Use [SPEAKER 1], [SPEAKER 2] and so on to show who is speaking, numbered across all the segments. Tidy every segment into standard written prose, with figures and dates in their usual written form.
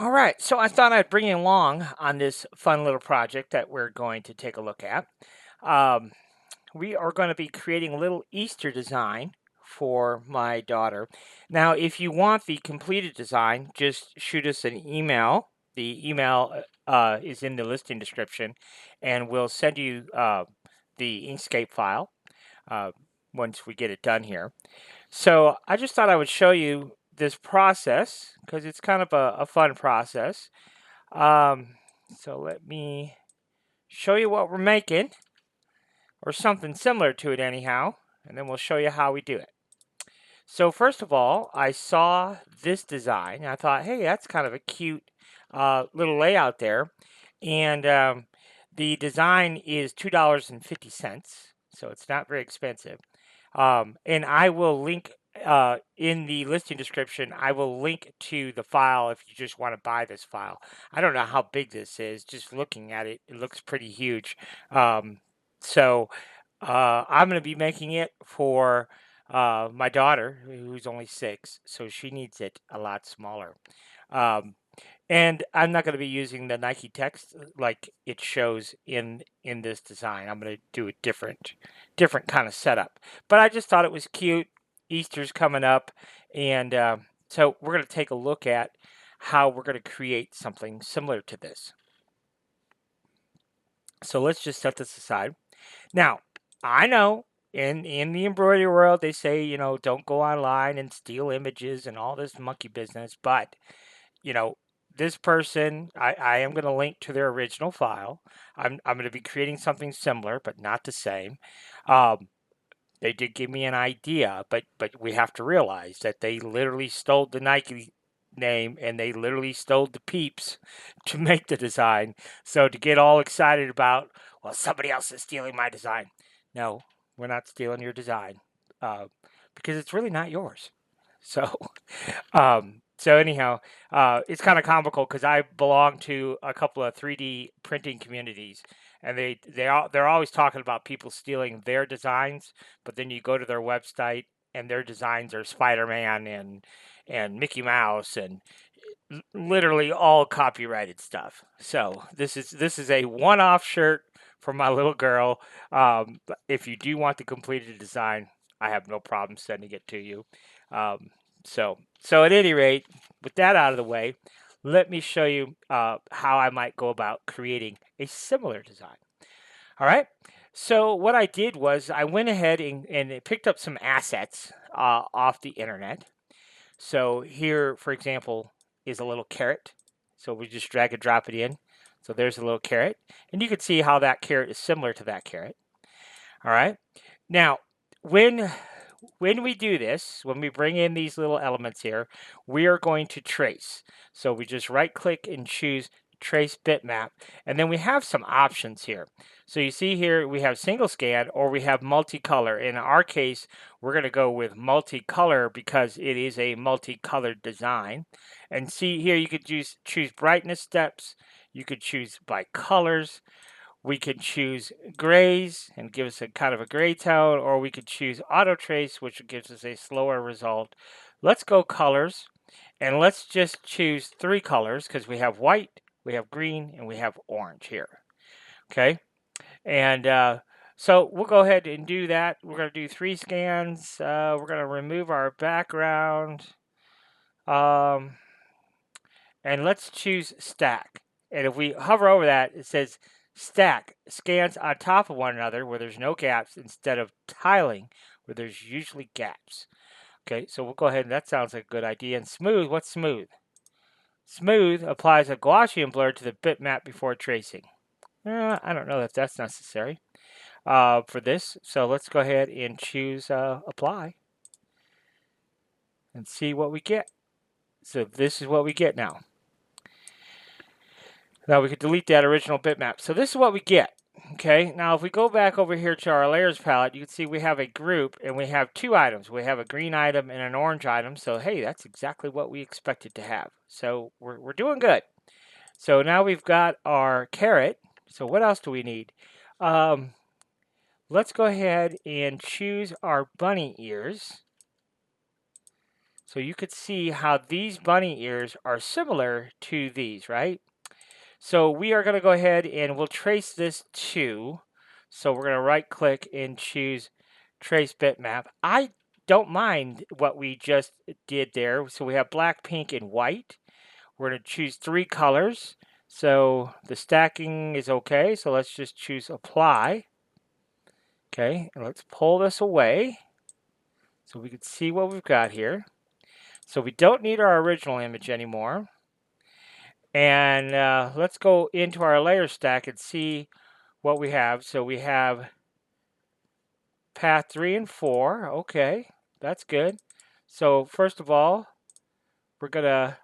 [SPEAKER 1] All right, so I thought I'd bring you along on this fun little project that we're going to take a look at. Um, we are going to be creating a little Easter design for my daughter. Now, if you want the completed design, just shoot us an email. The email is in the listing description, and we'll send you the Inkscape file uh, once we get it done here. So I just thought I would show you this process because it's kind of a fun process. Um, so let me show you what we're making, or something similar to it anyhow, and then we'll show you how we do it. So first of all, I saw this design, and I thought, hey, that's kind of a cute little layout there. And the design is $2.50, so it's not very expensive. And I will link in the listing description, I will link to the file if you just want to buy this file. I don't know how big this is. Just looking at it, it looks pretty huge. So I'm going to be making it for my daughter, who's only 6, so she needs it a lot smaller. Um, and I'm not going to be using the Nike text like it shows in this design. I'm going to do a different kind of setup. But I just thought it was cute. Easter's coming up, and so we're going to take a look at how we're going to create something similar to this. So let's just set this aside. Now, I know in the embroidery world they say, don't go online and steal images and all this monkey business, but you know, this person, I am going to link to their original file. I'm going to be creating something similar, but not the same. Um, they did give me an idea, but we have to realize that they literally stole the Nike name and they literally stole the peeps to make the design. So to get all excited about, well, somebody else is stealing my design. No, we're not stealing your design uh, because it's really not yours. So, so anyhow, it's kind of comical because I belong to a couple of 3D printing communities, and they're always talking about people stealing their designs, but then you go to their website and their designs are Spider-Man and Mickey Mouse and literally all copyrighted stuff. So this is a one-off shirt for my little girl. If you do want the completed design, I have no problem sending it to you. Um, so at any rate, with that out of the way, let me show you how I might go about creating a similar design. All right. So what I did was I went ahead and picked up some assets off the internet. So here, for example, is a little carrot. So we just drag and drop it in. So there's a little carrot. And you can see how that carrot is similar to that carrot. All right. Now, when we do this, when we bring in these little elements here, we are going to trace. So we just right click and choose trace bitmap, and then we have some options here. So you see here we have single scan or we have multicolor. In our case, we're going to go with multicolor because it is a multicolored design. And see here you could choose brightness steps, you could choose by colors, we could choose grays and give us a kind of a gray tone, or we could choose auto trace, which gives us a slower result. Let's go colors, and let's just choose 3 colors because we have white, we have green, and we have orange here. Okay, and so we'll go ahead and do that. We're going to do 3 scans. We're going to remove our background, and let's choose stack. And if we hover over that, it says stack scans on top of one another where there's no gaps instead of tiling where there's usually gaps. Okay, so we'll go ahead and that sounds like a good idea. And smooth, what's smooth? Smooth applies a Gaussian blur to the bitmap before tracing. I don't know if that's necessary for this. So let's go ahead and choose apply and see what we get. So this is what we get now. Now we could delete that original bitmap. So this is what we get. Okay, now if we go back over here to our layers palette, you can see we have a group and we have 2 items. We have a green item and an orange item. So hey, that's exactly what we expected to have. So we're doing good. So now we've got our carrot. So what else do we need? Let's go ahead and choose our bunny ears. So you could see how these bunny ears are similar to these, right? So we are going to go ahead and we'll trace this too. So we're going to right click and choose trace bitmap. I don't mind what we just did there. So we have black, pink, and white. We're going to choose 3 colors. So the stacking is okay. So let's just choose apply. Okay, and let's pull this away so we can see what we've got here. So we don't need our original image anymore. And let's go into our layer stack and see what we have. So we have path 3 and 4. Okay, that's good. So first of all, we're going to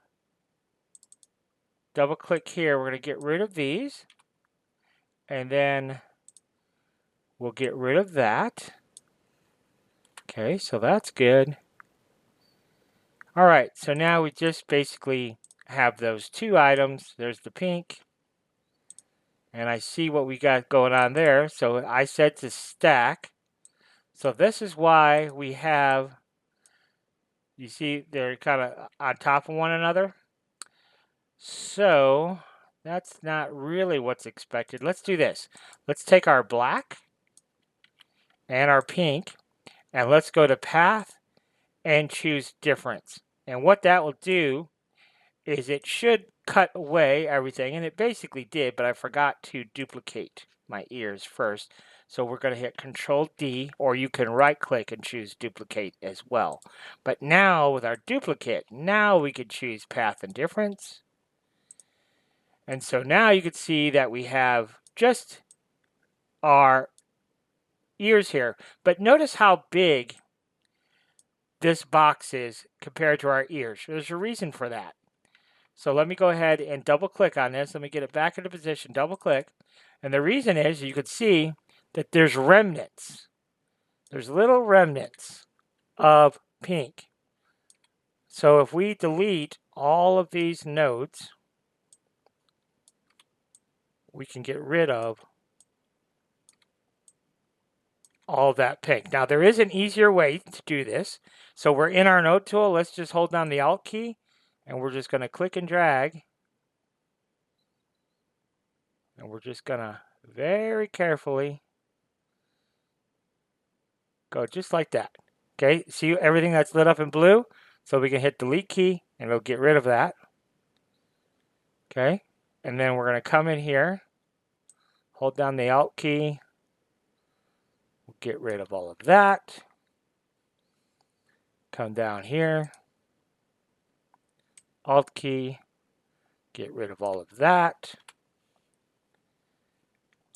[SPEAKER 1] double click here. We're going to get rid of these. And then we'll get rid of that. Okay, so that's good. All right, so now we just basically have those 2 items. There's the pink. And I see what we got going on there. So I said to stack. So this is why we have, you see they're kind of on top of one another. So that's not really what's expected. Let's do this. Let's take our black and our pink and let's go to path and choose difference. And what that will do is it should cut away everything, and it basically did, but I forgot to duplicate my ears first. So we're going to hit Control D, or you can right click and choose duplicate as well. But now with our duplicate, now we can choose path and difference. And so now you can see that we have just our ears here. But notice how big this box is compared to our ears. There's a reason for that. So let me go ahead and double click on this. Let me get it back into position, double click. And the reason is you can see that there's remnants. There's little remnants of pink. So if we delete all of these nodes, we can get rid of all that pink. Now there is an easier way to do this. So we're in our node tool. Let's just hold down the Alt key and we're just going to click and drag. And we're just going to very carefully go just like that. Okay, see everything that's lit up in blue? So we can hit delete key and it'll get rid of that. Okay, and then we're going to come in here, hold down the Alt key, we'll get rid of all of that. Come down here, Alt key, get rid of all of that.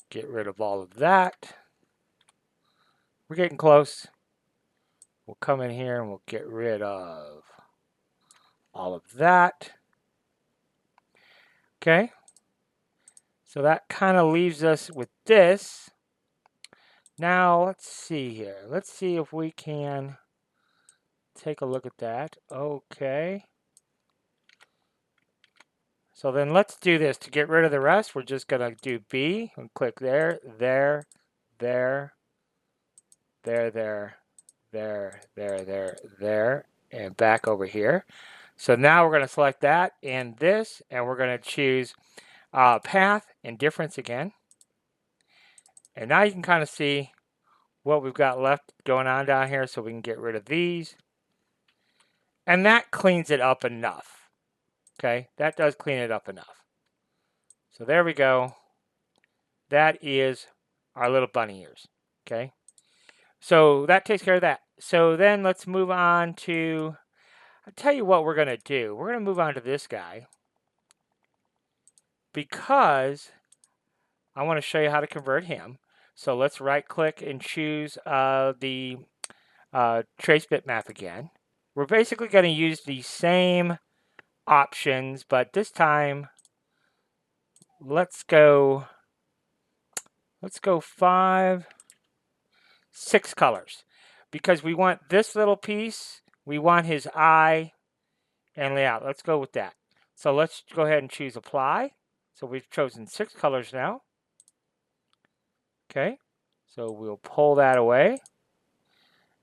[SPEAKER 1] Get rid of all of that. We're getting close. We'll come in here and we'll get rid of all of that. Okay. So that kind of leaves us with this. Now, let's see here. Let's see if we can take a look at that. Okay. So then let's do this. To get rid of the rest, we're just going to do B and click there, there, there, there, there, and back over here. So now we're going to select that and this, and we're going to choose path and difference again. And now you can kind of see what we've got left going on down here, so we can get rid of these. And that cleans it up enough. Okay, that does clean it up enough. So there we go. That is our little bunny ears. Okay, so that takes care of that. So then let's move on to, I'll tell you what we're going to do. We're going to move on to this guy because I want to show you how to convert him. So let's right click and choose the trace bitmap again. We're basically going to use the same options, but this time let's go 5, 6 colors because we want this little piece, we want his eye and layout. Let's go with that. So let's go ahead and choose apply. So we've chosen 6 colors now. Okay, so we'll pull that away.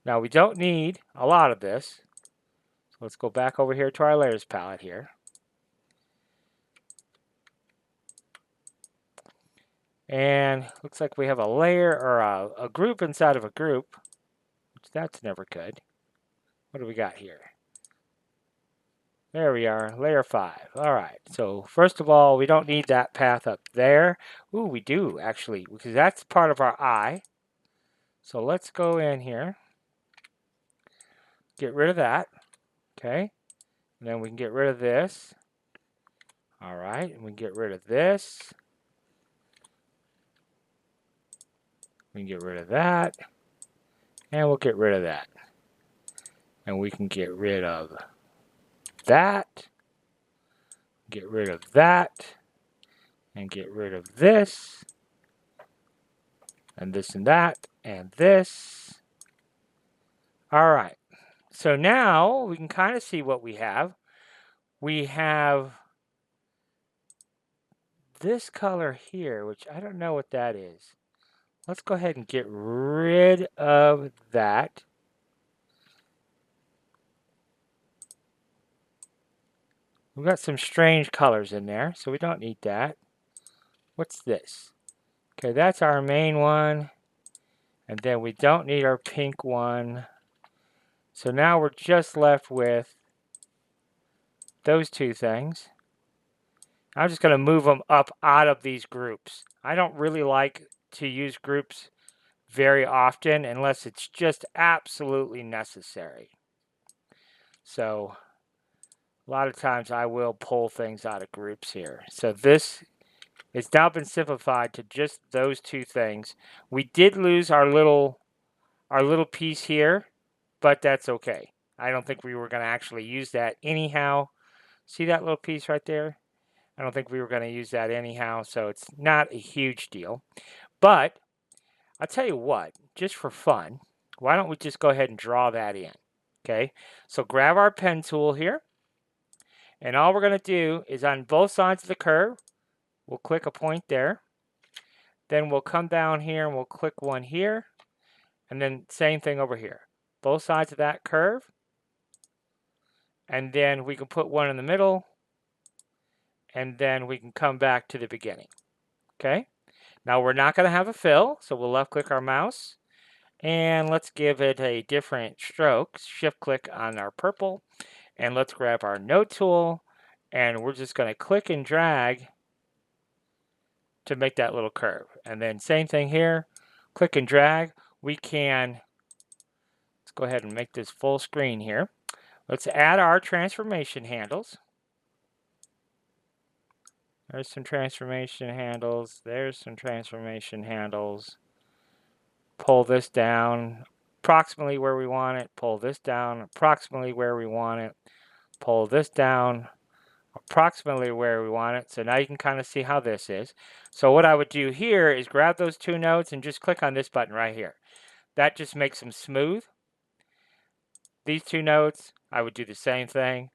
[SPEAKER 1] Now we don't need a lot of this. let's go back over here to our layers palette here. And looks like we have a layer or a group inside of a group, which that's never good. What do we got here? There we are, layer 5. All right, so first of all, we don't need that path up there. Ooh, we do actually, because that's part of our eye. So let's go in here, get rid of that, okay? And then we can get rid of this. All right, and we can get rid of this. We can get rid of that. And we'll get rid of that. And we can get rid of that. Get rid of that. And get rid of this. And this and that. And this. All right. So now we can kind of see what we have. We have this color here, which I don't know what that is. Let's go ahead and get rid of that. We've got some strange colors in there, so we don't need that. What's this? Okay, that's our main one. And then we don't need our pink one. So now we're just left with those two things. I'm just going to move them up out of these groups. I don't really like to use groups very often unless it's just absolutely necessary. So a lot of times I will pull things out of groups here. So this has now been simplified to just those two things. We did lose our little piece here, but that's okay. I don't think we were going to actually use that anyhow. See that little piece right there? I don't think we were going to use that anyhow, so it's not a huge deal. But I'll tell you what, just for fun, why don't we just go ahead and draw that in? Okay, so grab our pen tool here, and all we're going to do is on both sides of the curve, we'll click a point there. Then we'll come down here and we'll click one here, and then same thing over here. Both sides of that curve, and then we can put one in the middle, and then we can come back to the beginning. Okay, now we're not going to have a fill, so we'll left click our mouse, and let's give it a different stroke. Shift click on our purple, and let's grab our node tool, and we're just going to click and drag to make that little curve. And then same thing here, click and drag. We can, let's go ahead and make this full screen here. Let's add our transformation handles. There's some transformation handles. There's some transformation handles. Pull this down approximately where we want it. Pull this down approximately where we want it. Pull this down approximately where we want it. So now you can kind of see how this is. So what I would do here is grab those two nodes and just click on this button right here. That just makes them smooth. These two nodes, I would do the same thing.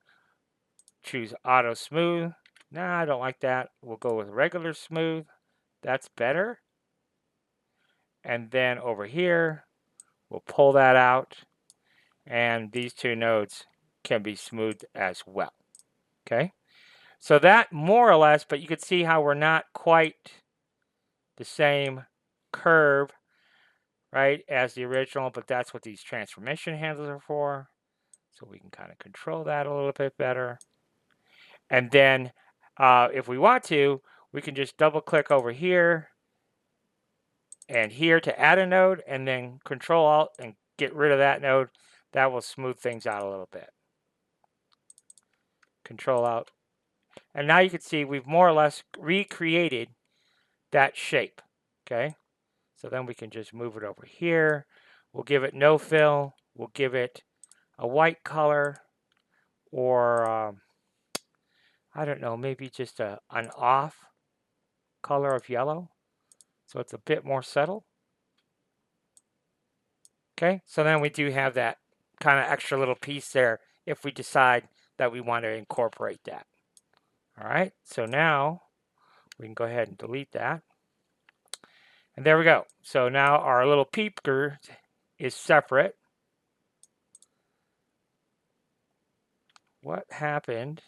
[SPEAKER 1] Choose auto smooth. Nah, I don't like that. We'll go with regular smooth. That's better. And then over here, we'll pull that out. And these two nodes can be smoothed as well. Okay. So that more or less, but you can see how we're not quite the same curve, right, as the original, but that's what these transformation handles are for. So we can kind of control that a little bit better. And then if we want to, we can just double click over here and here to add a node, and then Control Alt and get rid of that node. That will smooth things out a little bit. Control Alt. And now you can see we've more or less recreated that shape. Okay. So then we can just move it over here. We'll give it no fill. We'll give it a white color, or I don't know, maybe just an off color of yellow. So it's a bit more subtle. Okay, so then we do have that kind of extra little piece there if we decide that we want to incorporate that. All right, so now we can go ahead and delete that. And there we go. So now our little peeper is separate. what happened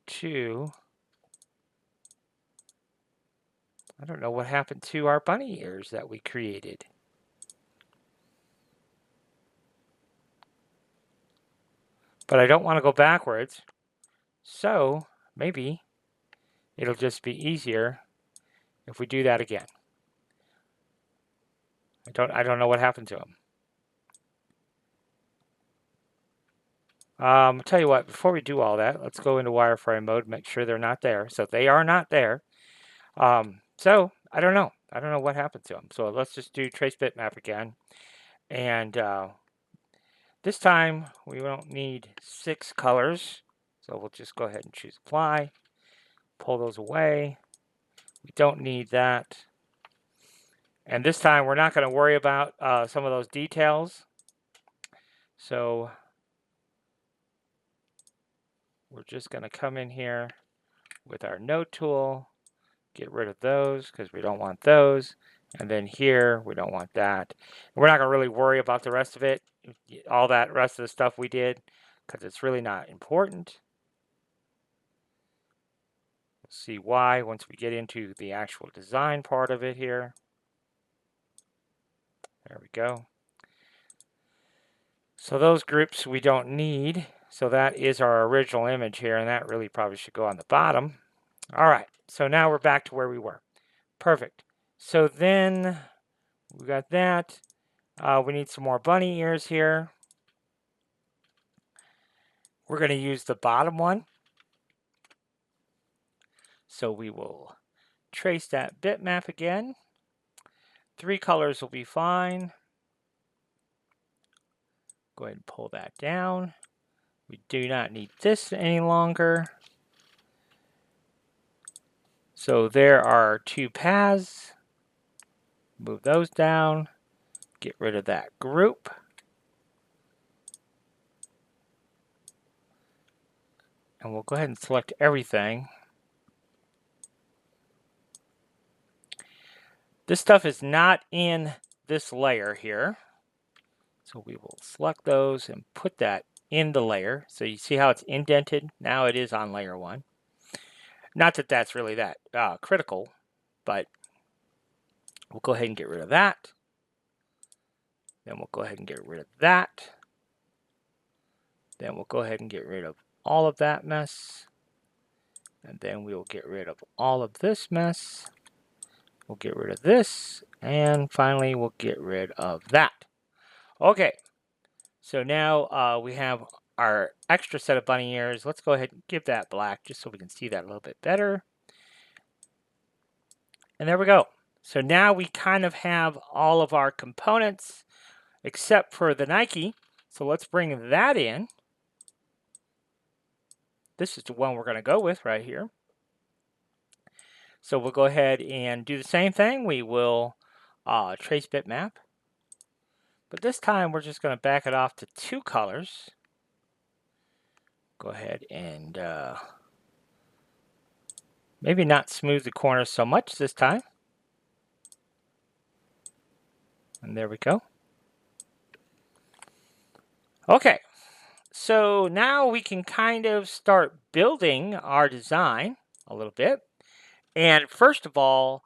[SPEAKER 1] to, I don't know what happened to our bunny ears that we created. But I don't want to go backwards, so maybe it'll just be easier if we do that again. I don't know what happened to them. I'll tell you what, before we do all that, let's go into wireframe mode, make sure they're not there. So they are not there. So I don't know. I don't know what happened to them. So let's just do trace bitmap again. And this time we don't need 6 colors. So we'll just go ahead and choose apply, pull those away. We don't need that. And this time we're not going to worry about some of those details. So we're just going to come in here with our node tool, get rid of those because we don't want those. And then here, we don't want that. We're not going to really worry about the rest of it, all that rest of the stuff we did, because it's really not important. We'll see why once we get into the actual design part of it here. There we go. So those groups we don't need. So that is our original image here, and that really probably should go on the bottom. All right, so now we're back to where we were. Perfect. So then we got that. We need some more bunny ears here. We're going to use the bottom one. So we will trace that bitmap again. 3 colors will be fine. Go ahead and pull that down. We do not need this any longer. So there are 2 paths. Move those down. Get rid of that group. And we'll go ahead and select everything. This stuff is not in this layer here. So we will select those and put that in the layer. So you see how it's indented? Now it is on layer 1. Not that that's really that critical, but we'll go ahead and get rid of that. Then we'll go ahead and get rid of that. Then we'll go ahead and get rid of all of that mess. And then we will get rid of all of this mess. We'll get rid of this. And finally, we'll get rid of that. Okay, so now we have our extra set of bunny ears. Let's go ahead and give that black just so we can see that a little bit better. And there we go. So now we kind of have all of our components except for the Nike. So let's bring that in. This is the one we're going to go with right here. So we'll go ahead and do the same thing. We will trace bitmap. But this time we're just going to back it off to 2 colors. Go ahead and maybe not smooth the corners so much this time. And there we go. Okay, so now we can kind of start building our design a little bit. And first of all,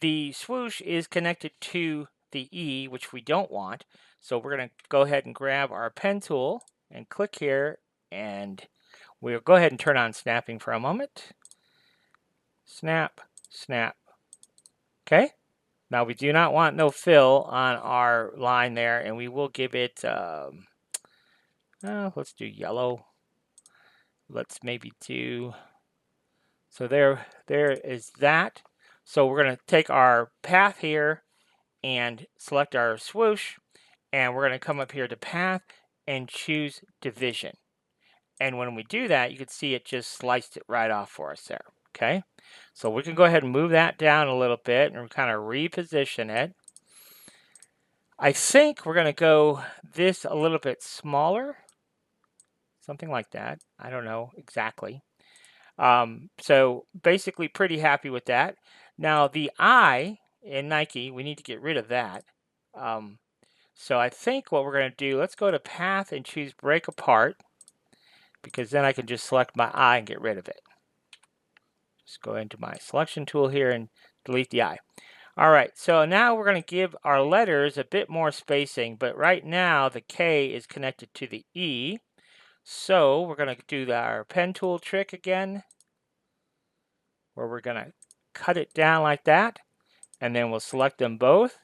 [SPEAKER 1] the swoosh is connected to the E, which we don't want. So we're going to go ahead and grab our pen tool and click here, and we'll go ahead and turn on snapping for a moment. Snap, snap. Okay. Now we do not want no fill on our line there, and we will give it, let's do yellow. Let's maybe do, so there is that. So we're going to take our path here and select our swoosh, and we're going to come up here to path and choose division. And when we do that, you can see it just sliced it right off for us there. Okay, so we can go ahead and move that down a little bit and kind of reposition it. I think we're going to go this a little bit smaller, something like that. I don't know exactly. So basically pretty happy with that. Now the I in Nike, we need to get rid of that. So I think what we're going to do, let's go to path and choose break apart. because then I can just select my eye and get rid of it. Just go into my selection tool here and delete the eye. All right, so now we're going to give our letters a bit more spacing, but right now the K is connected to the E. So we're going to do our pen tool trick again, where we're going to cut it down like that, and then we'll select them both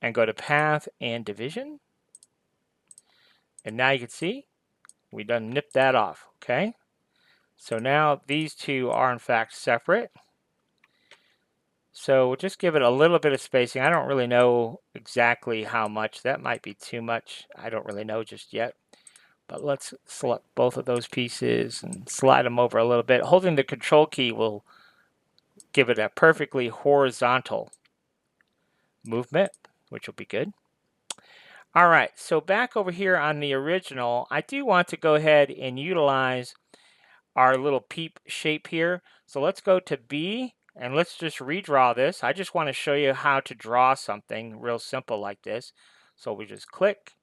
[SPEAKER 1] and go to Path and Division. And now you can see we done nipped that off, okay? So now these two are in fact separate. So we'll just give it a little bit of spacing. I don't really know exactly how much. That might be too much. I don't really know just yet. But let's select both of those pieces and slide them over a little bit. Holding the Control key will give it a perfectly horizontal movement, which will be good. All right, so back over here on the original, I do want to go ahead and utilize our little peep shape here. So let's go to B and let's just redraw this. I just want to show you how to draw something real simple like this. So we just click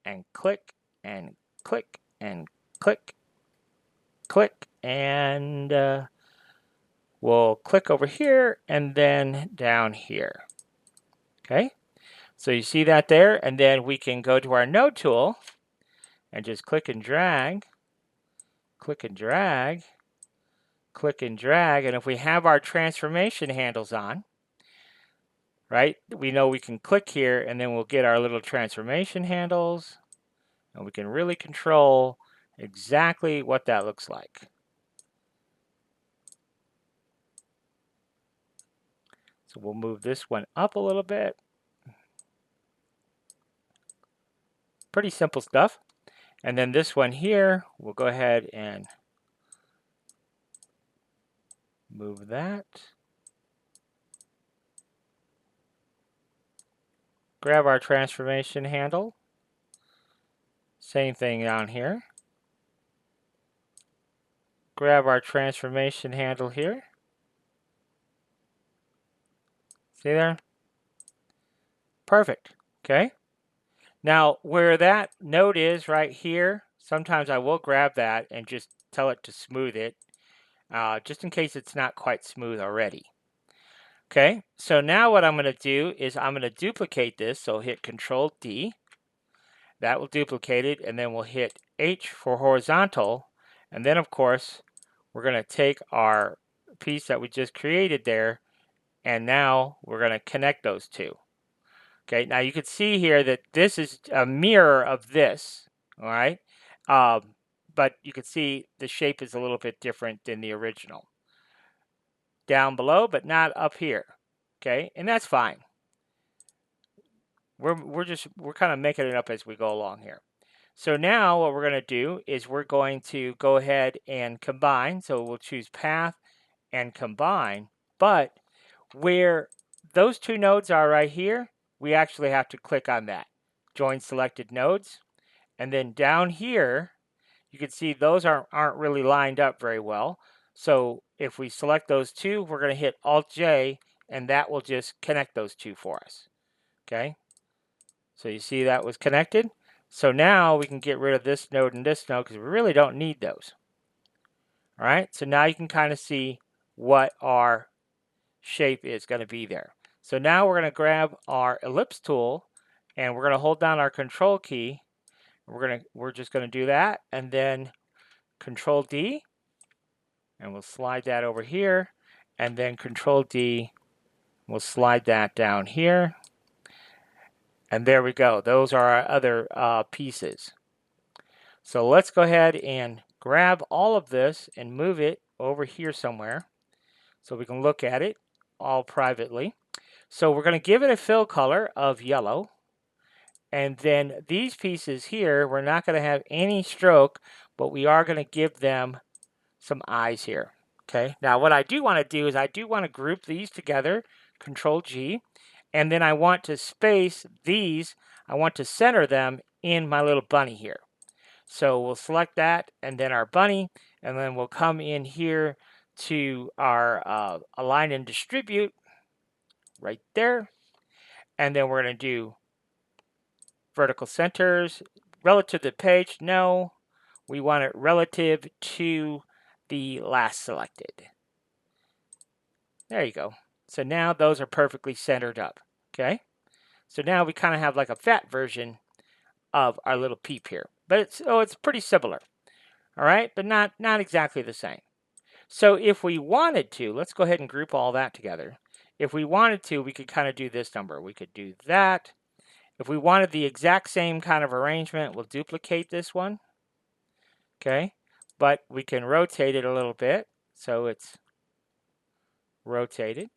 [SPEAKER 1] and click and click and click, click, and we'll click over here and then down here. Okay, so you see that there, and then we can go to our node tool and just click and drag, click and drag, click and drag, and if we have our transformation handles on, right, we know we can click here and then we'll get our little transformation handles and we can really control exactly what that looks like. So we'll move this one up a little bit. Pretty simple stuff. And then this one here, we'll go ahead and move that. Grab our transformation handle. Same thing down here. Grab our transformation handle here. See there? Perfect. Okay. Now, where that node is right here, sometimes I will grab that and just tell it to smooth it, just in case it's not quite smooth already. Okay, so now what I'm going to do is I'm going to duplicate this, so hit Control D. That will duplicate it, and then we'll hit H for horizontal, and then of course we're going to take our piece that we just created there, and now we're going to connect those two. Okay, now you can see here that this is a mirror of this, all right? But you can see the shape is a little bit different than the original. Down below, but not up here, okay? And that's fine. We're kind of making it up as we go along here. So now what we're going to do is we're going to go ahead and combine. So we'll choose Path and Combine, but where those two nodes are right here, we actually have to click on that. Join selected nodes. And then down here, you can see those aren't really lined up very well. So if we select those two, we're going to hit Alt-J, and that will just connect those two for us. Okay? So you see that was connected. So now we can get rid of this node and this node because we really don't need those. All right? So now you can kind of see what our shape is going to be there. So now we're going to grab our ellipse tool and we're going to hold down our Control key. We're just going to do that and then Control D, and we'll slide that over here, and then Control D, we'll slide that down here, and there we go. Those are our other pieces. So let's go ahead and grab all of this and move it over here somewhere so we can look at it all privately. So we're going to give it a fill color of yellow. And then these pieces here, we're not going to have any stroke, but we are going to give them some eyes here. Okay, now what I do want to do is I do want to group these together, Control G, and then I want to space these, I want to center them in my little bunny here. So we'll select that and then our bunny, and then we'll come in here to our align and distribute right there. And then we're going to do vertical centers. Relative to the page, no. we want it relative to the last selected. There you go. So now those are perfectly centered up, okay? So now we kind of have like a fat version of our little peep here. But it's pretty similar, all right? But not exactly the same. So if we wanted to, let's go ahead and group all that together. If we wanted to, we could kind of do this number. We could do that. If we wanted the exact same kind of arrangement, we'll duplicate this one, okay? But we can rotate it a little bit, so it's rotated,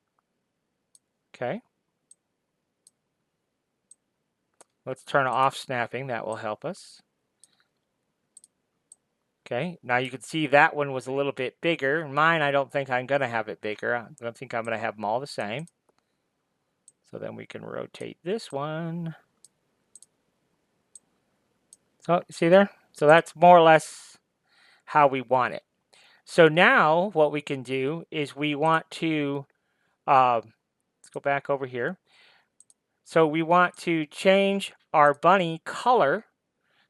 [SPEAKER 1] okay? Let's turn off snapping. That will help us. Okay, now you can see that one was a little bit bigger. Mine, I don't think I'm going to have it bigger. I don't think I'm going to have them all the same. So then we can rotate this one. So, see there? So that's more or less how we want it. So now what we can do is we want to, let's go back over here. So we want to change our bunny color.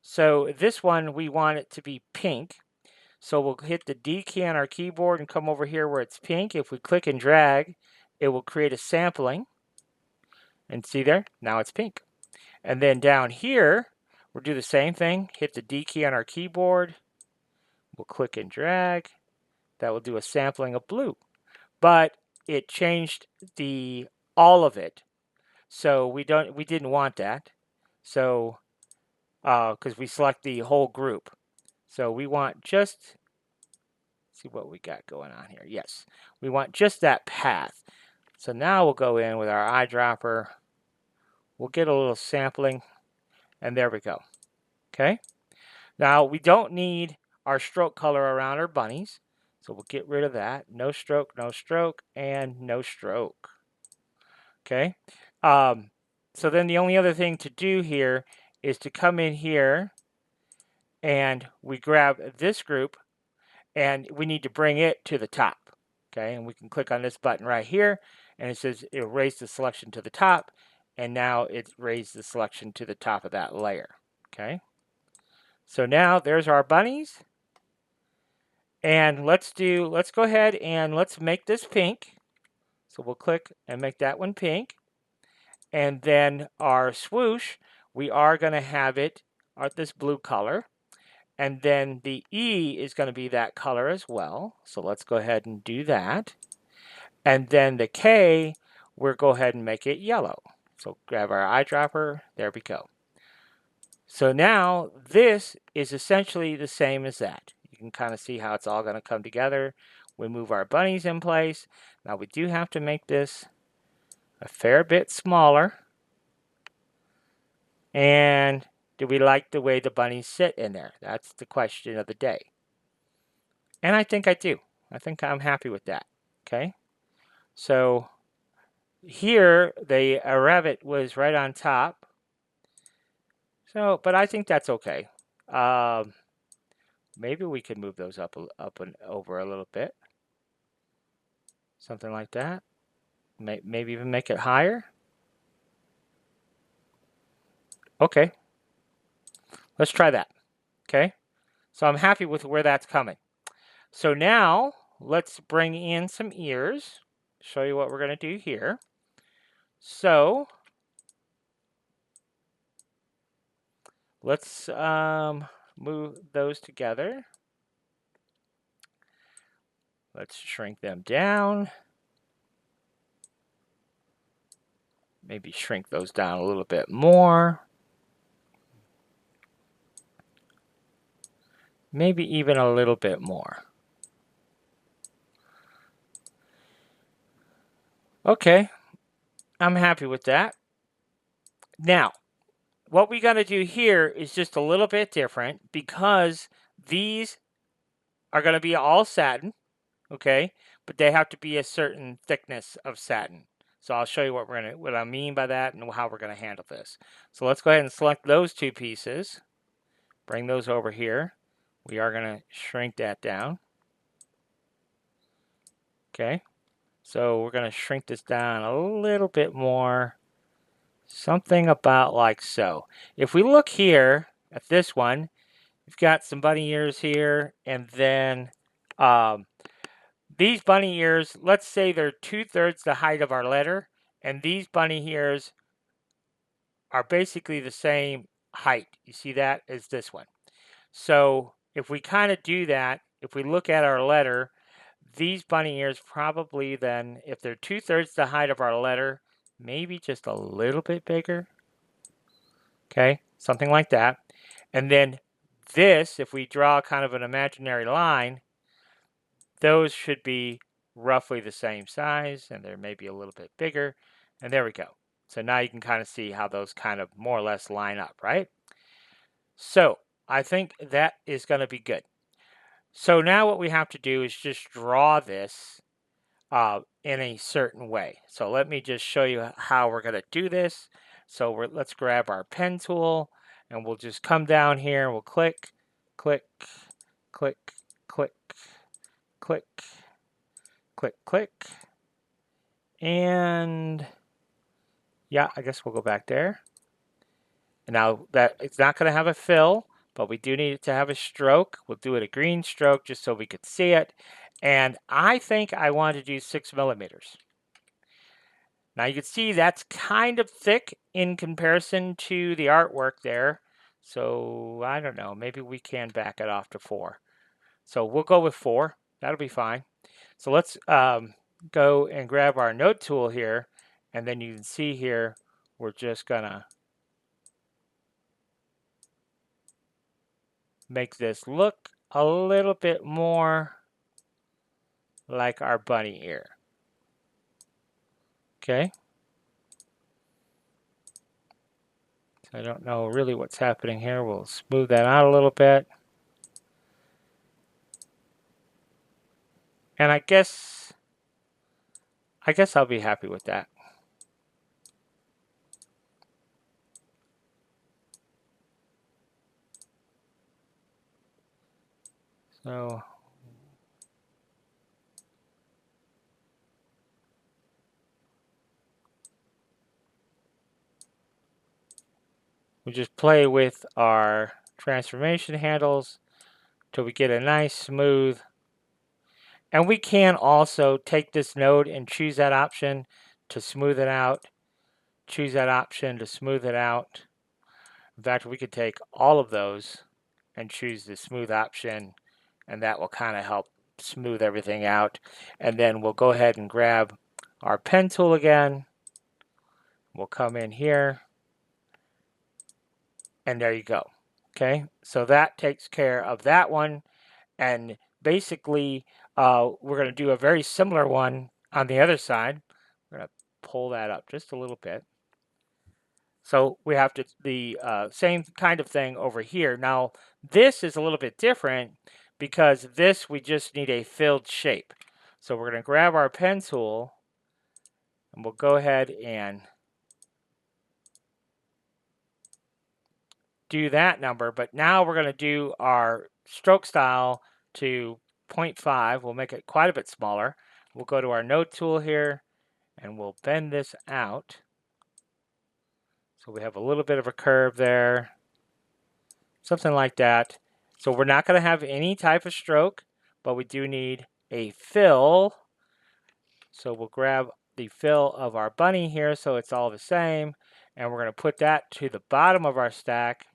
[SPEAKER 1] So this one, we want it to be pink. So we'll hit the D key on our keyboard and come over here where it's pink. If we click and drag, it will create a sampling. And see there? Now it's pink. And then down here, we'll do the same thing. Hit the D key on our keyboard. We'll click and drag. That will do a sampling of blue. But it changed all of it. So we didn't want that. So because we select the whole group. So we want just, see what we got going on here. Yes, we want just that path. So now we'll go in with our eyedropper. We'll get a little sampling, and there we go. Okay. Now we don't need our stroke color around our bunnies, so we'll get rid of that. No stroke, and no stroke. Okay. So then the only other thing to do here is to come in here and we grab this group and we need to bring it to the top. Okay, and we can click on this button right here and it says it'll raise the selection to the top, and now it's raised the selection to the top of that layer. Okay, so now there's our bunnies, and let's go ahead and let's make this pink. So we'll click and make that one pink, and then our swoosh, we are going to have it this blue color. And then the E is going to be that color as well. So let's go ahead and do that. And then the K, we'll go ahead and make it yellow. So grab our eyedropper. There we go. So now this is essentially the same as that. You can kind of see how it's all going to come together. We move our bunnies in place. Now we do have to make this a fair bit smaller. And do we like the way the bunnies sit in there? That's the question of the day. And I think I do. I think I'm happy with that. Okay. So here the rabbit was right on top. So, but I think that's okay. Maybe we can move those up and over a little bit. Something like that. Maybe even make it higher. Okay. Let's try that. Okay. So I'm happy with where that's coming. So now let's bring in some ears. Show you what we're going to do here. So let's move those together. Let's shrink them down. Maybe shrink those down a little bit more. Maybe even a little bit more. Okay, I'm happy with that. Now, what we got to do here is just a little bit different because these are going to be all satin, okay? But they have to be a certain thickness of satin. So I'll show you what I mean by that and how we're going to handle this. So let's go ahead and select those two pieces. Bring those over here. We are going to shrink that down. Okay. So we're going to shrink this down a little bit more. Something about like so. If we look here at this one, we've got some bunny ears here, and then these bunny ears, let's say they're 2/3 the height of our letter, and these bunny ears are basically the same height. You see that as this one. So if we kind of do that, if we look at our letter, these bunny ears probably then, if they're 2/3 the height of our letter, maybe just a little bit bigger. Okay, something like that. And then this, if we draw kind of an imaginary line, those should be roughly the same size, and they're maybe a little bit bigger. And there we go. So now you can kind of see how those kind of more or less line up, right? So I think that is going to be good. So now what we have to do is just draw this in a certain way. So let me just show you how we're going to do this. So let's grab our pen tool, and we'll just come down here and we'll click, click, click, click, click, click, click, and yeah, I guess we'll go back there. And now that it's not going to have a fill, but we do need it to have a stroke. We'll do it a green stroke just so we could see it. And I think I want to do 6 millimeters. Now you can see that's kind of thick in comparison to the artwork there. So I don't know, maybe we can back it off to 4. So we'll go with 4. That'll be fine. So let's go and grab our node tool here. And then you can see here, we're just gonna make this look a little bit more like our bunny ear. Okay. So I don't know really what's happening here. We'll smooth that out a little bit. And I guess I'll be happy with that. So we just play with our transformation handles till we get a nice smooth. And we can also take this node and choose that option to smooth it out. Choose that option to smooth it out. In fact, we could take all of those and choose the smooth option, and that will kind of help smooth everything out. And then we'll go ahead and grab our pen tool again. We'll come in here, and there you go. Okay, so that takes care of that one. And basically, we're going to do a very similar one on the other side. We're going to pull that up just a little bit. So we have the same kind of thing over here. Now, this is a little bit different because this, we just need a filled shape. So we're going to grab our pen tool, and we'll go ahead and do that number. But now we're going to do our stroke style to 0.5. We'll make it quite a bit smaller. We'll go to our node tool here, and we'll bend this out. So we have a little bit of a curve there, something like that. So we're not going to have any type of stroke, but we do need a fill. So we'll grab the fill of our bunny here so it's all the same, and we're going to put that to the bottom of our stack.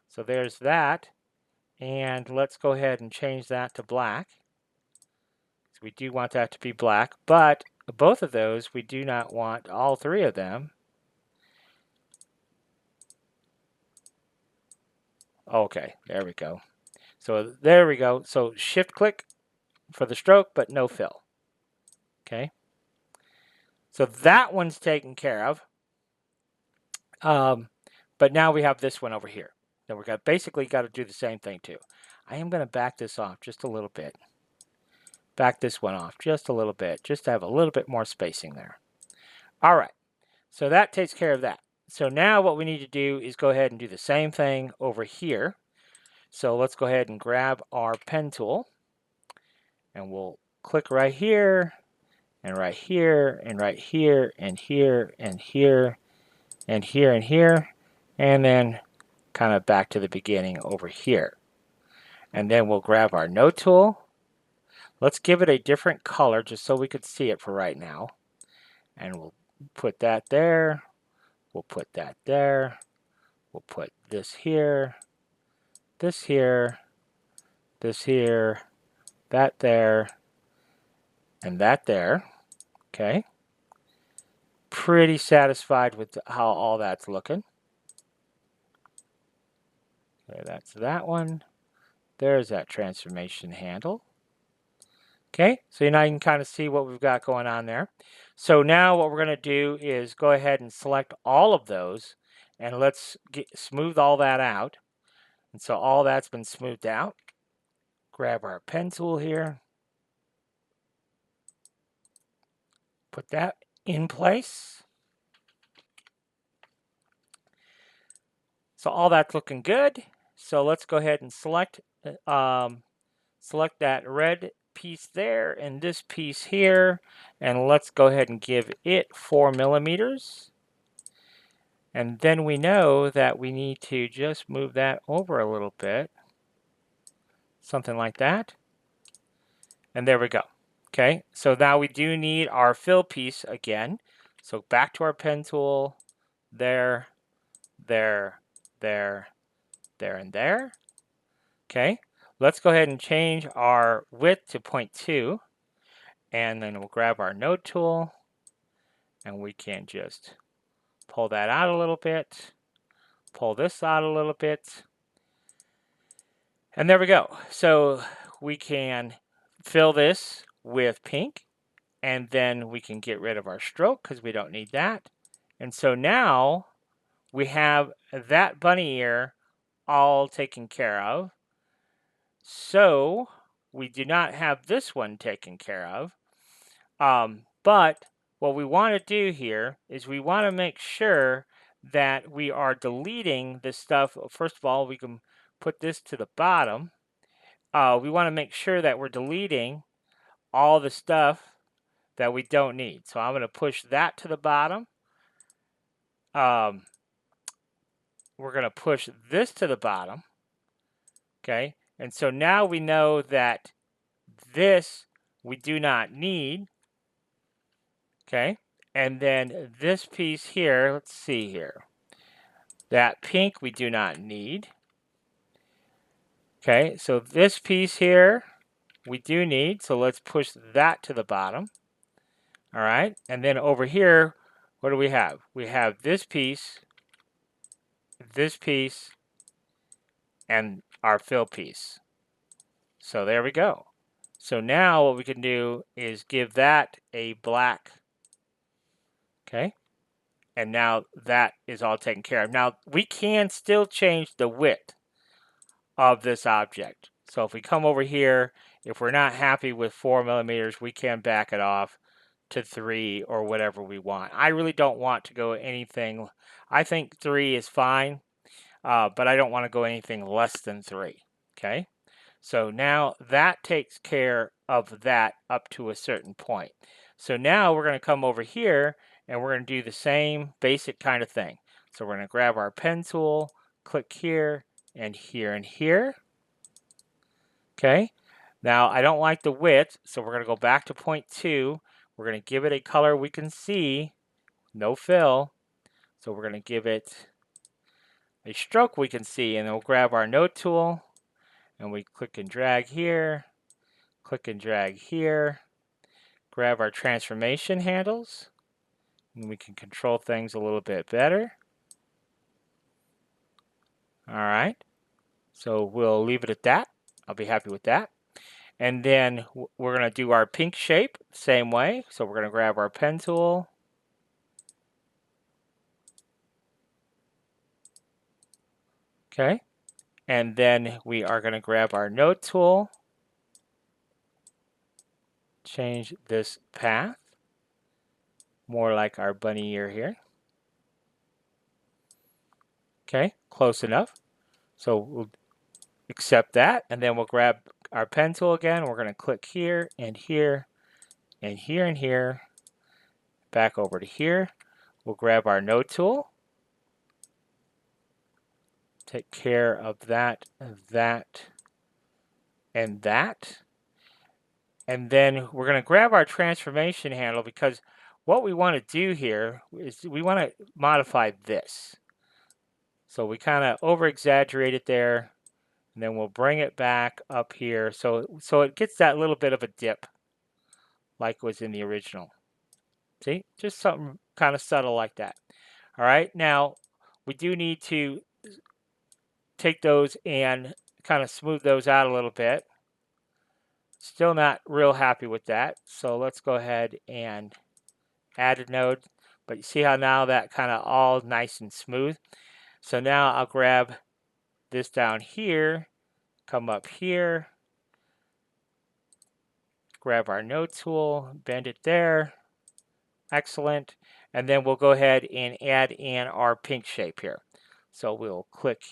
[SPEAKER 1] So there's that, and let's go ahead and change that to black. So we do want that to be black, but both of those, we do not want all 3 of them. Okay, there we go. So there we go. So shift click for the stroke, but no fill. Okay. So that one's taken care of. But now we have this one over here. Then we're basically got to do the same thing too. I am going to back this off just a little bit. Back this one off just a little bit, just to have a little bit more spacing there. All right. So that takes care of that. So now what we need to do is go ahead and do the same thing over here. So let's go ahead and grab our pen tool, and we'll click right here, and right here, and right here, and here, and here, and here, and here, and then kind of back to the beginning over here. And then we'll grab our node tool. Let's give it a different color just so we could see it for right now. And we'll put that there. We'll put that there. We'll put this here, this here, this here, that there, and that there. Okay. Pretty satisfied with how all that's looking. Okay, that's that one. There's that transformation handle. Okay, so now you can kind of see what we've got going on there. So now what we're going to do is go ahead and select all of those, and let's smooth all that out. And so all that's been smoothed out. Grab our pen tool here. Put that in place. So all that's looking good. So let's go ahead and select that red piece there and this piece here, and let's go ahead and give it 4 millimeters. And then we know that we need to just move that over a little bit, something like that. And there we go. Okay, so now we do need our fill piece again. So back to our pen tool, there, there, there, there, and there. Okay, let's go ahead and change our width to 0.2, and then we'll grab our node tool, and we can just pull that out a little bit, pull this out a little bit, and there we go. So we can fill this with pink, and then we can get rid of our stroke because we don't need that. And so now we have that bunny ear all taken care of. So we do not have this one taken care of. But what we want to do here is we want to make sure that we are deleting this stuff. First of all, we can put this to the bottom. We want to make sure that we're deleting all the stuff that we don't need. So I'm going to push that to the bottom. We're going to push this to the bottom. Okay, and so now we know that this we do not need. Okay, and then this piece here, let's see here. That pink we do not need. Okay, so this piece here we do need, so let's push that to the bottom. All right, and then over here, what do we have? We have this piece, and our fill piece. So there we go. So now what we can do is give that a black. Okay, and now that is all taken care of. Now we can still change the width of this object. So if we come over here, if we're not happy with 4 millimeters, we can back it off to 3 or whatever we want. I really don't want to go anything. I think 3 is fine, but I don't want to go anything less than 3. Okay, so now that takes care of that up to a certain point. So now we're going to come over here and we're going to do the same basic kind of thing. So we're going to grab our pen tool, click here and here and here. Okay, now I don't like the width, so we're going to go back to 0.2. We're going to give it a color we can see, no fill. So we're going to give it a stroke we can see, and then we'll grab our node tool and we click and drag here, click and drag here, grab our transformation handles, and we can control things a little bit better. All right, so we'll leave it at that. I'll be happy with that. And then we're going to do our pink shape same way. So we're going to grab our pen tool. Okay. And then we are going to grab our node tool. Change this path. More like our bunny ear here. Okay, close enough. So we'll accept that. And then we'll grab our pen tool again. We're going to click here and here and here and here. Back over to here. We'll grab our node tool. Take care of that, and that. And then we're going to grab our transformation handle, because what we want to do here is we want to modify this. So we kind of over exaggerate it there, and then we'll bring it back up here so it gets that little bit of a dip like was in the original. See, just something kind of subtle like that. All right, now we do need to take those and kind of smooth those out a little bit. Still not real happy with that, so let's go ahead and add a node. But you see how now that kind of all nice and smooth. So now I'll grab this down here, come up here, grab our node tool, bend it there. Excellent. And then we'll go ahead and add in our pink shape here. So we'll click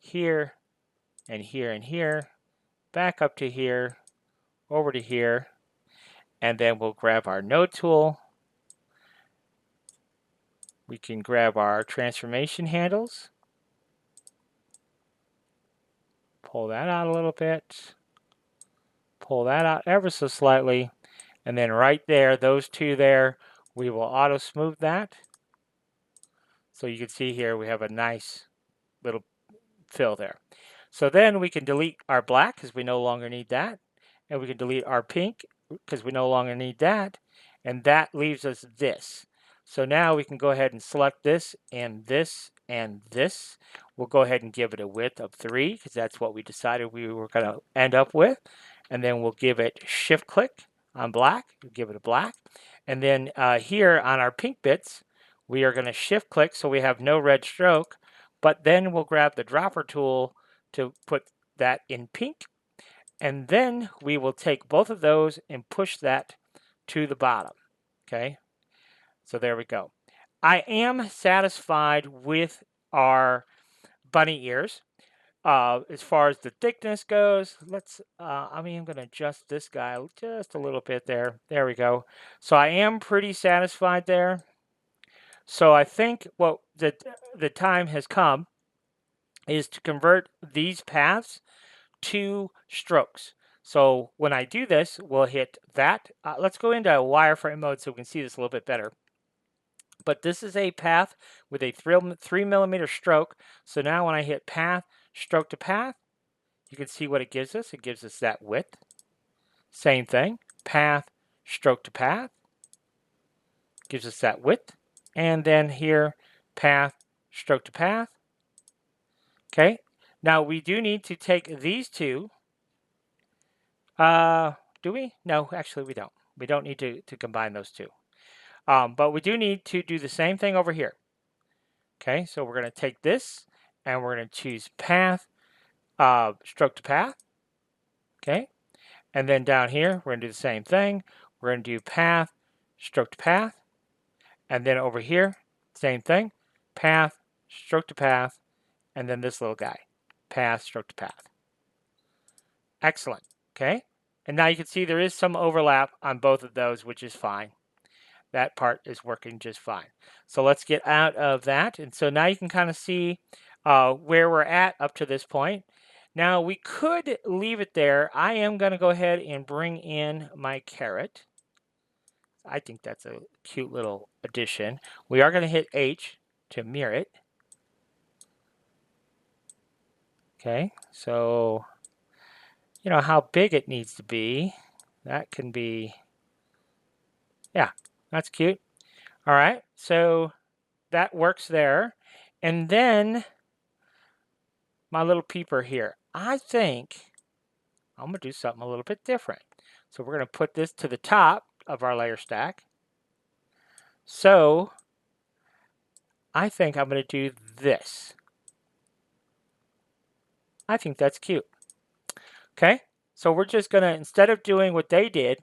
[SPEAKER 1] here and here and here, back up to here, over to here, and then we'll grab our node tool. We can grab our transformation handles, pull that out a little bit, pull that out ever so slightly, and then right there, those two there, we will auto smooth that. So you can see here we have a nice little fill there. So then we can delete our black because we no longer need that. And we can delete our pink because we no longer need that. And that leaves us this. So now we can go ahead and select this and this and this. We'll go ahead and give it a width of 3 because that's what we decided we were going to end up with. And then we'll give it shift click on black. We'll give it a black. And then here on our pink bits, we are going to shift click so we have no red stroke. But then we'll grab the dropper tool to put that in pink. And then we will take both of those and push that to the bottom. Okay, so there we go. I am satisfied with our bunny ears. As far as the thickness goes, I'm going to adjust this guy just a little bit there. There we go. So I am pretty satisfied there. So I think what the time has come is to convert these paths to strokes. So when I do this, we'll hit that. Let's go into wireframe mode so we can see this a little bit better. But this is a path with a 3mm stroke. So now when I hit path, stroke to path, you can see what it gives us. It gives us that width. Same thing, path, stroke to path, gives us that width. And then here, path, stroke to path. Okay, now we do need to take these two. Do we? No, actually we don't. We don't need to combine those two. But we do need to do the same thing over here. Okay, so we're going to take this and we're going to choose path, stroke to path. Okay, and then down here, we're going to do the same thing. We're going to do path, stroke to path. And then over here, same thing, path, stroke to path. And then this little guy, path, stroke to path. Excellent. Okay, and now you can see there is some overlap on both of those, which is fine. That part is working just fine. So let's get out of that. And so now you can kind of see where we're at up to this point. Now we could leave it there. I am going to go ahead and bring in my carrot. I think that's a cute little addition. We are going to hit H to mirror it. Okay, so you know how big it needs to be. That can be, yeah, that's cute. All right, so that works there. And then my little peeper here. I think I'm going to do something a little bit different. So we're going to put this to the top of our layer stack. So I think I'm going to do this. I think that's cute. Okay, so we're just going to, instead of doing what they did,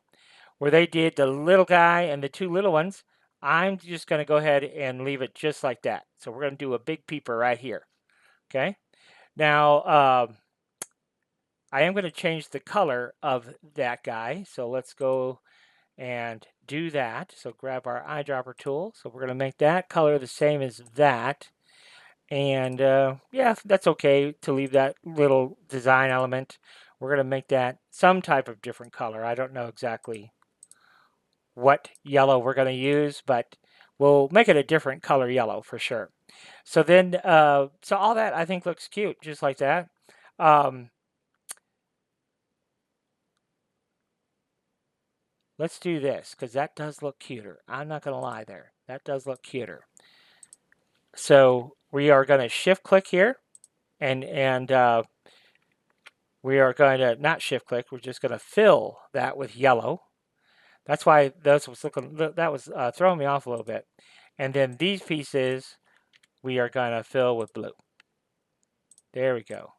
[SPEAKER 1] where they did the little guy and the two little ones, I'm just going to go ahead and leave it just like that. So we're going to do a big peeper right here. Okay, now I am going to change the color of that guy. So let's go and do that. So grab our eyedropper tool. So we're going to make that color the same as that. And yeah, that's okay to leave that little design element. we're going to make that some type of different color. I don't know exactly what yellow we're going to use, but we'll make it a different color yellow for sure. So then, so all that I think looks cute, just like that. Let's do this, because that does look cuter. I'm not going to lie there. That does look cuter. So we are going to shift click here, and we are going to not shift click. We're just going to fill that with yellow. That's why that was throwing me off a little bit. And then these pieces we are going to fill with blue. There we go.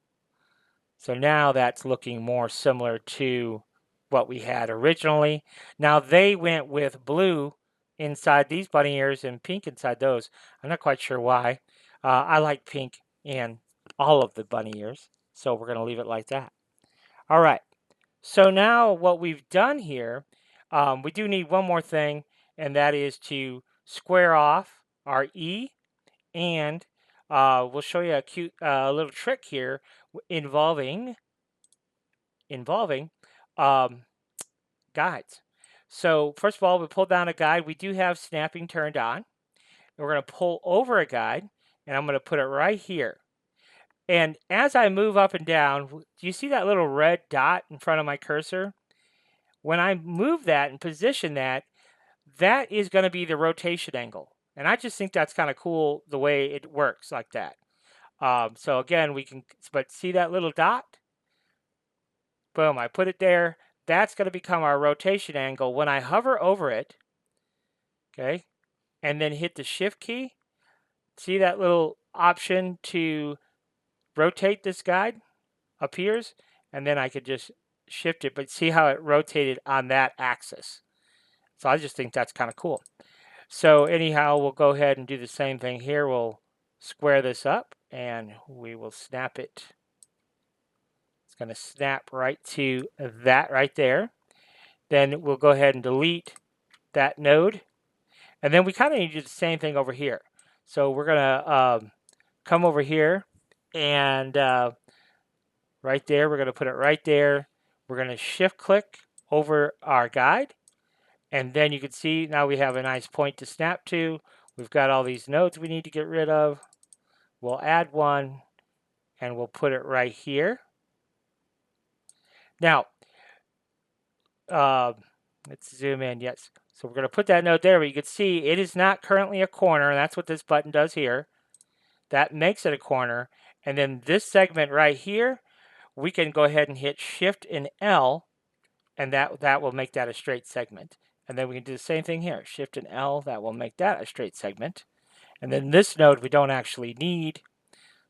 [SPEAKER 1] So now that's looking more similar to what we had originally. Now they went with blue inside these bunny ears and pink inside those. I'm not quite sure why. I like pink in all of the bunny ears, so we're going to leave it like that. All right. So now what we've done here, we do need one more thing, and that is to square off our E, and we'll show you a cute little trick here involving guides. So first of all, we pull down a guide. We do have snapping turned on. We're going to pull over a guide, and I'm going to put it right here. And as I move up and down, do you see that little red dot in front of my cursor? When I move that and position that, that is going to be the rotation angle. And I just think that's kind of cool the way it works like that. So again, but see that little dot? Boom, I put it there. That's going to become our rotation angle. When I hover over it, okay, and then hit the shift key, see that little option to rotate this guide appears, and then I could just shift it, but see how it rotated on that axis. So I just think that's kind of cool. So anyhow, we'll go ahead and do the same thing here. We'll square this up, and we will snap it. It's going to snap right to that right there. Then we'll go ahead and delete that node. And then we kind of need to do the same thing over here. So we're going to come over here, and right there, we're going to put it right there. We're going to shift click over our guide. And then you can see now we have a nice point to snap to. We've got all these nodes we need to get rid of. We'll add one, and we'll put it right here. Now, let's zoom in. Yes. So we're going to put that node there, but you can see it is not currently a corner, and that's what this button does here. That makes it a corner. And then this segment right here, we can go ahead and hit Shift and L, and that will make that a straight segment. And then we can do the same thing here. Shift and L, that will make that a straight segment. And then this node we don't actually need.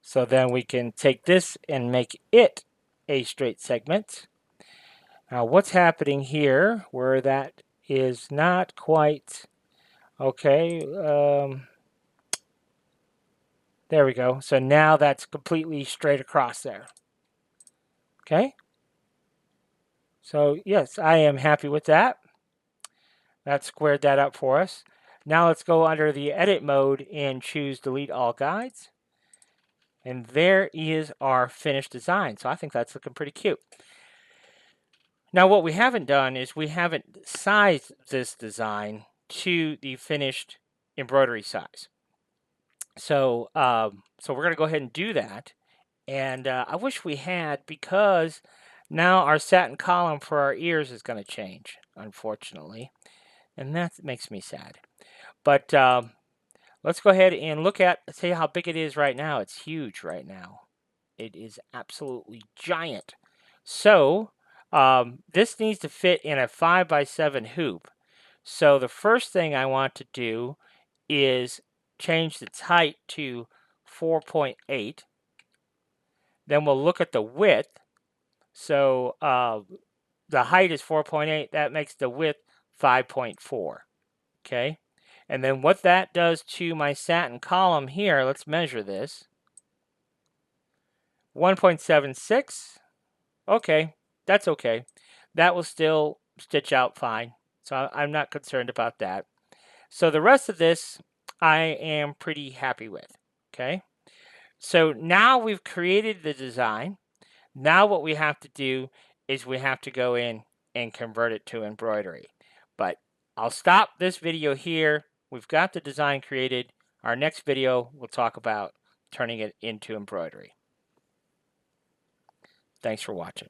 [SPEAKER 1] So then we can take this and make it a straight segment. Now what's happening here where that is not quite okay. There we go. So now that's completely straight across there. Okay. So yes, I am happy with that. That squared that up for us. Now let's go under the edit mode and choose delete all guides. And there is our finished design. So I think that's looking pretty cute. Now what we haven't done is we haven't sized this design to the finished embroidery size. So so we're going to go ahead and do that. And I wish we had, because now our satin column for our ears is going to change, unfortunately. And that makes me sad. But let's go ahead and look at, see how big it is right now. It's huge right now. It is absolutely giant. So this needs to fit in a 5x7 hoop. So the first thing I want to do is change its height to 4.8. Then we'll look at the width. So the height is 4.8. That makes the width 5.4. Okay. And then what that does to my satin column here, let's measure this. 1.76. Okay, that's okay. That will still stitch out fine. So I'm not concerned about that. So the rest of this I am pretty happy with. Okay. So now we've created the design. Now what we have to do is we have to go in and convert it to embroidery. But I'll stop this video here. We've got the design created. Our next video, we'll talk about turning it into embroidery. Thanks for watching.